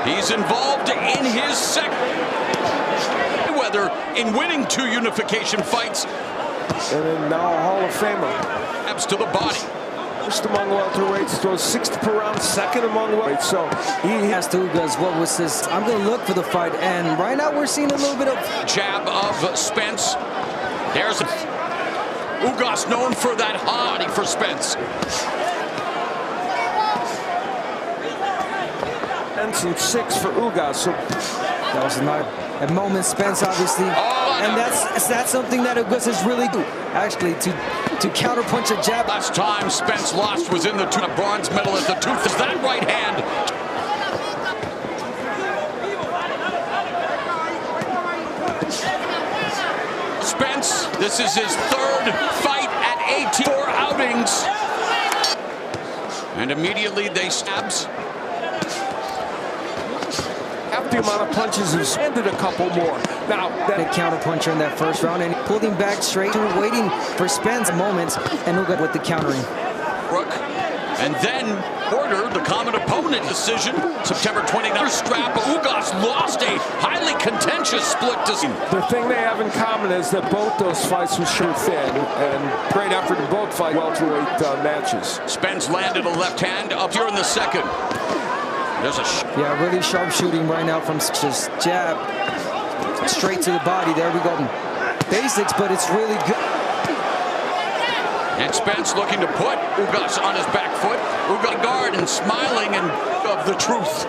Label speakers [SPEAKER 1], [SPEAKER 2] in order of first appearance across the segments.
[SPEAKER 1] He's involved in his second. Whether in winning 2 unification fights.
[SPEAKER 2] And then now a Hall of Famer.
[SPEAKER 1] Abs to the body.
[SPEAKER 2] First among welterweights, throws 60 per round, second among welterweights. So he
[SPEAKER 3] asked Hugas what was this. I'm going to look for the fight, and right now we're seeing a little bit of
[SPEAKER 1] jab of Spence. There's Hugas, known for that body for Spence.
[SPEAKER 2] And 6 for Hugas. So
[SPEAKER 3] that was not a moment. Spence obviously, and that's something that Hugas is really good, actually, to counterpunch a jab.
[SPEAKER 1] Last time Spence lost was in the bronze medal at the tooth. Is that right hand? Spence, this is his 3rd fight at 84 outings. And immediately they stabs.
[SPEAKER 2] Half the amount of punches has ended a couple more. Now
[SPEAKER 3] that counterpuncher in that first round, and he pulled him back straight to waiting for Spence moments, and Hugas with the countering.
[SPEAKER 1] Brook, and then Porter, the common opponent decision, September 29th strap. Hugas lost a highly contentious split decision.
[SPEAKER 2] The thing they have in common is that both those fights were sure thin, and great effort in both fight welterweight matches.
[SPEAKER 1] Spence landed a left hand up here in the second. There's a
[SPEAKER 3] really sharp shooting right now from just jab straight to the body. There we go. Basics, but it's really good.
[SPEAKER 1] And Spence looking to put Hugas on his back foot. Hugas guard and smiling and of the truth.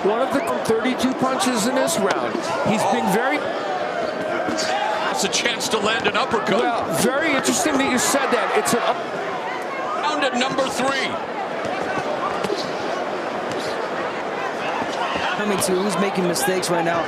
[SPEAKER 2] One of the 32 punches in this round. He's been very.
[SPEAKER 1] That's a chance to land an uppercut.
[SPEAKER 2] Well, very interesting that you said that. It's an up.
[SPEAKER 1] Round at number 3.
[SPEAKER 3] Coming to who's making mistakes right now.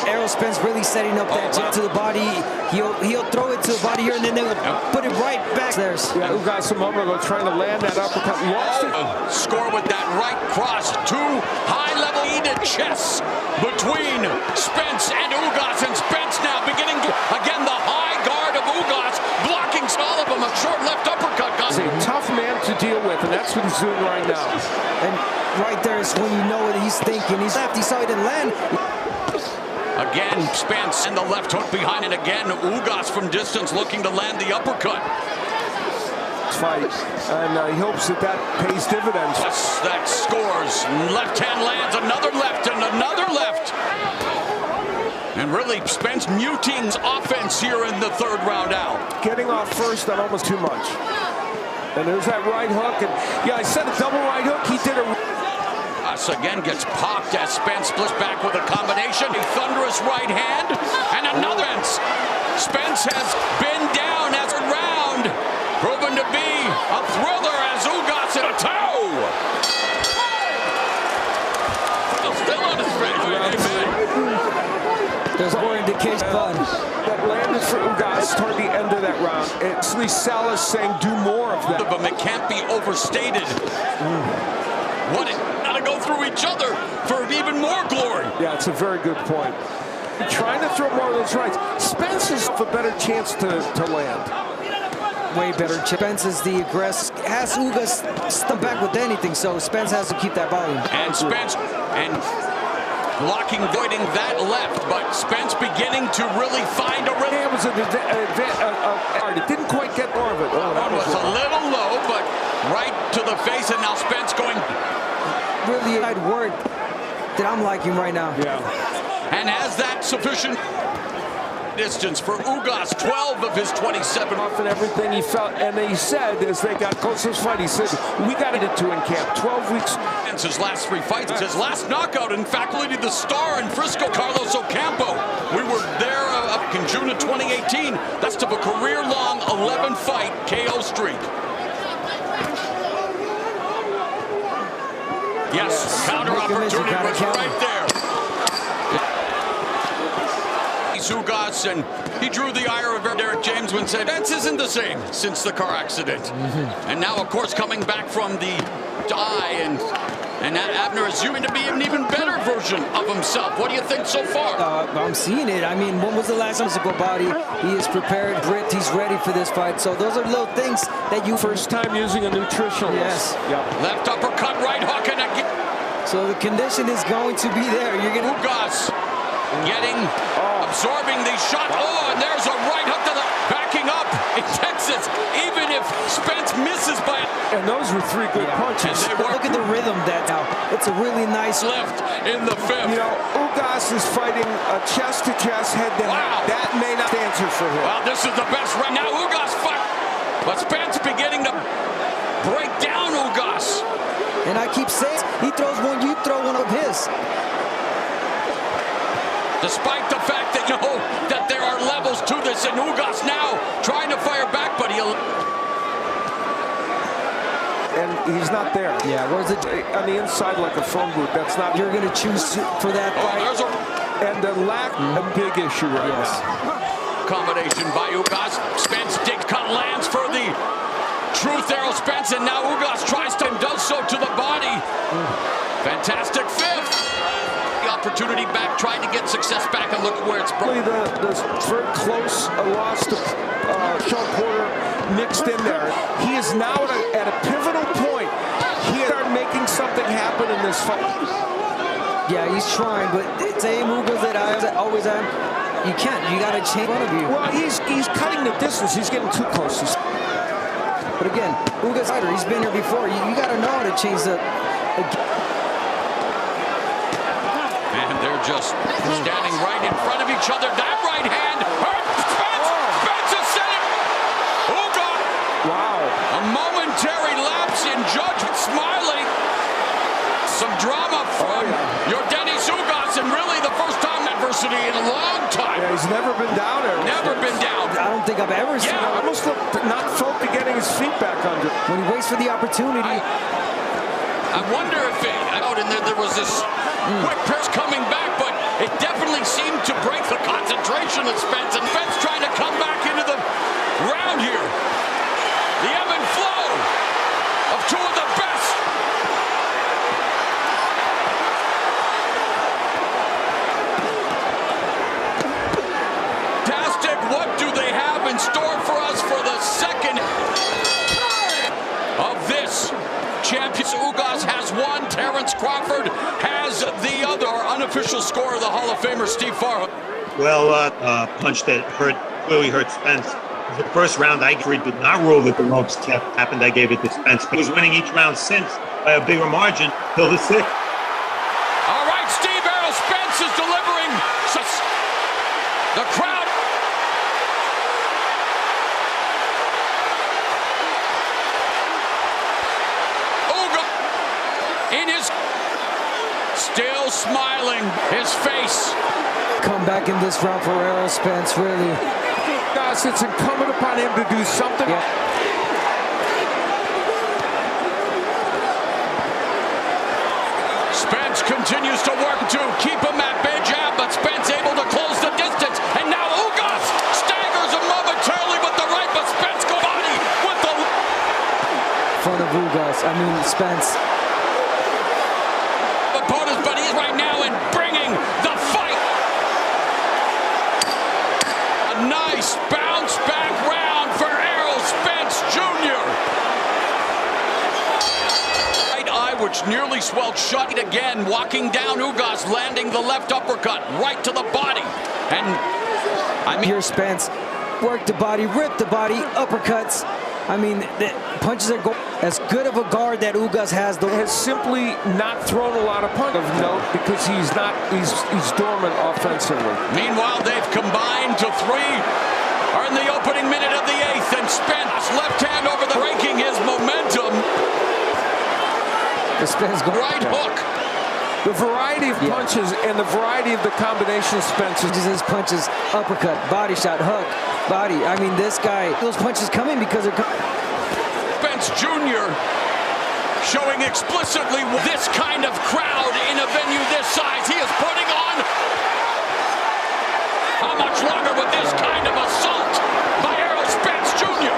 [SPEAKER 3] Errol Spence really setting up that jab to the body. He'll throw it to the body here, and then they'll put it right back there.
[SPEAKER 2] Yeah, Hugas a moment ago trying to land that uppercut.
[SPEAKER 1] Score with that right cross. 2 high-level heated chests between Spence and Hugas, and Spence now beginning to again the high guard of Hugas blocking all of them. A short left uppercut.
[SPEAKER 2] He's a tough man to deal with, and that's what he's doing right now.
[SPEAKER 3] And right there is when you know what he's thinking. He's left. He saw it didn't land.
[SPEAKER 1] Again, Spence and the left hook behind, and again, Hugas from distance looking to land the uppercut.
[SPEAKER 2] Fight, and he hopes that pays dividends.
[SPEAKER 1] That scores. Left hand lands, another left, and another left. And really, Spence muting offense here in the 3rd round out.
[SPEAKER 2] Getting off first on almost too much. And there's that right hook, and yeah, I said a double right hook. He did it.
[SPEAKER 1] Again gets popped as Spence splits back with a combination. A thunderous right hand and another. Spence has been down as a round, proven to be a thriller as Hugas in a toe. Still on his face.
[SPEAKER 3] There's more indication fun.
[SPEAKER 2] That landed for Hugas toward the end of that round. It's Lee Salas saying do more of that.
[SPEAKER 1] But it can't be overstated. What it got to go through each other for even more glory.
[SPEAKER 2] Yeah, it's a very good point. Trying to throw more of those rights. Spence has a better chance to land.
[SPEAKER 3] Way better. Spence is the aggressor. Has Hugas stuck back with anything, so Spence has to keep that volume.
[SPEAKER 1] And Spence and blocking, voiding that left, but Spence beginning to really find a rhythm.
[SPEAKER 2] It was it didn't quite get more of it.
[SPEAKER 1] That was a little low, but right to the face, and now Spence going.
[SPEAKER 3] Really a word that I'm liking right now.
[SPEAKER 2] Yeah.
[SPEAKER 1] And has that sufficient distance for Hugas, 12 of his 27.
[SPEAKER 2] Off and everything he felt, and he said as they got close to this fight, he said, we got it to in camp, 12 weeks.
[SPEAKER 1] His last 3 fights, his last knockout, in fact, leading the star in Frisco, Carlos Ocampo. We were there up in June of 2018. That's to a career-long 11-fight KO streak. Yes, counter opportunity was right there. Hugas, and he drew the ire of Derek James when said, Spence isn't the same since the car accident. And now, of course, coming back from the eye, and Abner is assuming to be an even better version of himself. What do you think so far?
[SPEAKER 3] I'm seeing it. I mean, when was the last time he go body? He is prepared, ripped, he's ready for this fight. So those are little things that you...
[SPEAKER 2] First time using a nutritionalist.
[SPEAKER 3] Yes.
[SPEAKER 2] Yep.
[SPEAKER 1] Left uppercut, right hook, and again.
[SPEAKER 3] So the condition is going to be there. You're going to...
[SPEAKER 1] Hugas absorbing the shot. Oh, and there's a right hook to the backing up in Texas, even if Spence misses by it.
[SPEAKER 2] And those were three good punches.
[SPEAKER 3] Look at the rhythm that now. It's a really nice
[SPEAKER 1] left in the fifth.
[SPEAKER 2] You know, Hugas is fighting a chest-to-chest, head-to-head. That may not answer for him.
[SPEAKER 1] Well, this is the best right now. Hugas fight, but Spence beginning to break down Hugas.
[SPEAKER 3] And I keep saying, he throws one, you throw one of his.
[SPEAKER 1] Despite the fact that you know that there are levels to this, and Hugas now trying to fire back, but he'll...
[SPEAKER 2] And he's not there.
[SPEAKER 3] Yeah, where's it?
[SPEAKER 2] On the inside like a phone booth. That's not...
[SPEAKER 3] You're going to choose for that fight.
[SPEAKER 2] And the lack, a big issue right now.
[SPEAKER 1] Combination by Hugas. Spence dig cut lands for the truth Errol Spence, and now Hugas tries to and does so to the body. Fantastic fifth. The opportunity back, trying to get success back, and look where it's broken.
[SPEAKER 2] The very close loss to Sean Porter mixed in there. He is now at a pivotal point. He started making something happen in this fight.
[SPEAKER 3] Yeah, he's trying, but it's Hugas that I always am. You can't. You got to change one of you.
[SPEAKER 2] Well, he's cutting the distance. He's getting too close.
[SPEAKER 3] But again, Hugas, he's been here before. You got to know how to change the...
[SPEAKER 1] And they're just standing right in front of each other. That right hand hurt Spence. Spence is sitting. Hugas.
[SPEAKER 2] Wow.
[SPEAKER 1] A momentary lapse in judgment. Smiling. Some drama from your Dennis Hugas, and really the first time adversity in a long time.
[SPEAKER 2] Yeah, he's never been down there.
[SPEAKER 1] Never been down.
[SPEAKER 3] I don't think I've ever seen him.
[SPEAKER 2] Almost not felt to getting his feet back under.
[SPEAKER 3] When he waits for the opportunity.
[SPEAKER 1] I wonder if there was this quick pierce coming back, but it definitely seemed to break the concentration of Spence, and Spence trying to come back into the round here. The ebb and flow of two of the best. Fantastic. What do they have in store for us for the second of this? Champions Hugas has one. Terrence Crawford has the other. Unofficial score of the Hall of Famer Steve Farhook.
[SPEAKER 4] Well, punch that clearly hurt Spence. The first round, I did not rule that the most happened. I gave it to Spence. He was winning each round since by a bigger margin till the sixth.
[SPEAKER 1] All right, Steve, Errol Spence is delivering. The crowd. In his, still smiling, his face.
[SPEAKER 3] Come back in this round for Errol Spence, really.
[SPEAKER 2] Guys, it's incumbent upon him to do something.
[SPEAKER 3] Yeah.
[SPEAKER 1] Spence continues to work to keep him at bay jab, but Spence able to close the distance, and now Hugas staggers him momentarily with the right, but Spence go body with the...
[SPEAKER 3] Front of Hugas, Spence.
[SPEAKER 1] Opponents, but he's right now in bringing the fight. A nice bounce back round for Errol Spence Jr. Right eye, which nearly swelled shut again, walking down Hugas, landing the left uppercut right to the body. And
[SPEAKER 3] Here Spence work the body, rip the body, uppercuts. The punches are as good of a guard that Hugas has.
[SPEAKER 2] Has simply not thrown a lot of punches of note because he's dormant offensively.
[SPEAKER 1] Meanwhile, they've combined to three. Are in the opening minute of the eighth, and Spence left hand over the breaking his momentum.
[SPEAKER 3] The Spence
[SPEAKER 1] right hook.
[SPEAKER 2] The variety of punches and the variety of the combination of Spence's.
[SPEAKER 3] His punches, uppercut, body shot, hook, body. This guy, those punches coming because they're
[SPEAKER 1] Spence Jr. showing explicitly this kind of crowd in a venue this size. He is putting on. How much longer with this kind of assault by Errol Spence Jr.?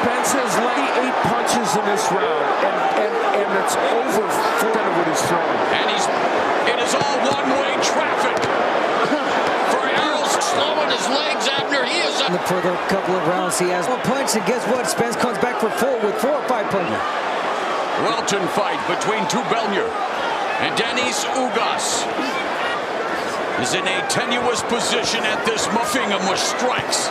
[SPEAKER 2] Spence has laid 8 punches in this round, and it's over of what he's throwing.
[SPEAKER 1] And it is all one-way traffic for Errol, slowing his legs after he is up.
[SPEAKER 3] For the couple of rounds, he has one punch, and guess what? Spence comes back with 4 or 5 punches.
[SPEAKER 1] Welton fight between Belnier and Denis Hugas is in a tenuous position at this Fingham with strikes.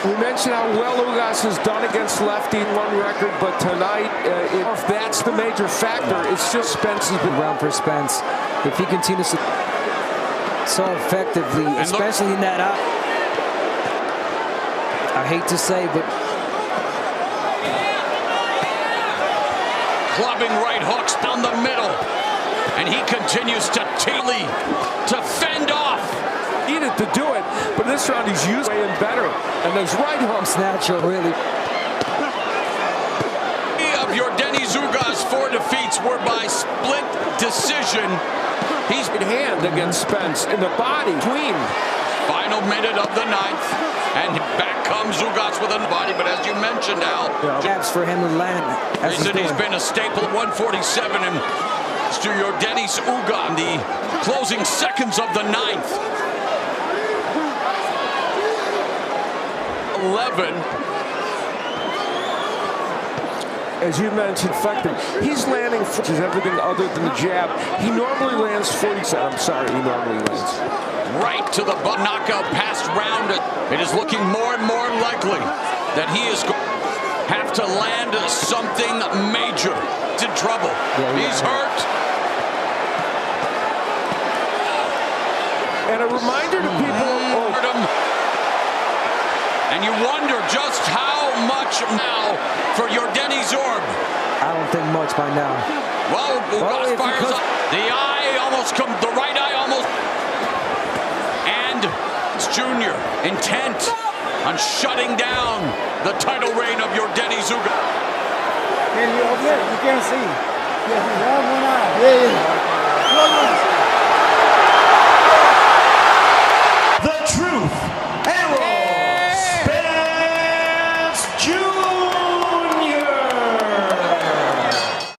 [SPEAKER 2] We mentioned how well Hugas has done against lefty in one record, but tonight, if that's the major factor, it's just Spence has been
[SPEAKER 3] round for Spence. If he continues to so effectively, especially in that I hate to say, but
[SPEAKER 1] clubbing right hooks down the middle, and he continues to fend off.
[SPEAKER 2] Needed to do it, but this round he's using it better, and those right hooks
[SPEAKER 3] natural, really.
[SPEAKER 1] Of your Denis Hugas 4 defeats were by split decision. He's
[SPEAKER 2] in hand against Spence in the body.
[SPEAKER 1] Final minute of the 9th, and back comes Hugas with a body. But as you mentioned, Al,
[SPEAKER 3] gaps for him to land.
[SPEAKER 1] Reason he's been a staple at 147, and to your Denis Hugas in the closing seconds of the 9th. 11.
[SPEAKER 2] As you mentioned, effective. He's landing, which is everything other than the jab. He normally lands 47. I'm sorry, he normally lands.
[SPEAKER 1] Right to the butt knockout past round. It is looking more and more likely that he is going to have to land something major. It's in trouble. He's hurt.
[SPEAKER 2] And a reminder to people,
[SPEAKER 1] and you wonder just how much now for your Denis Orb.
[SPEAKER 3] I don't think much by now.
[SPEAKER 1] Well, Hugas fires up. The eye almost comes, the right eye almost. And it's Junior intent on shutting down the title reign of your Denis Hugas.
[SPEAKER 5] You can't see. Yeah, one eye. Yeah.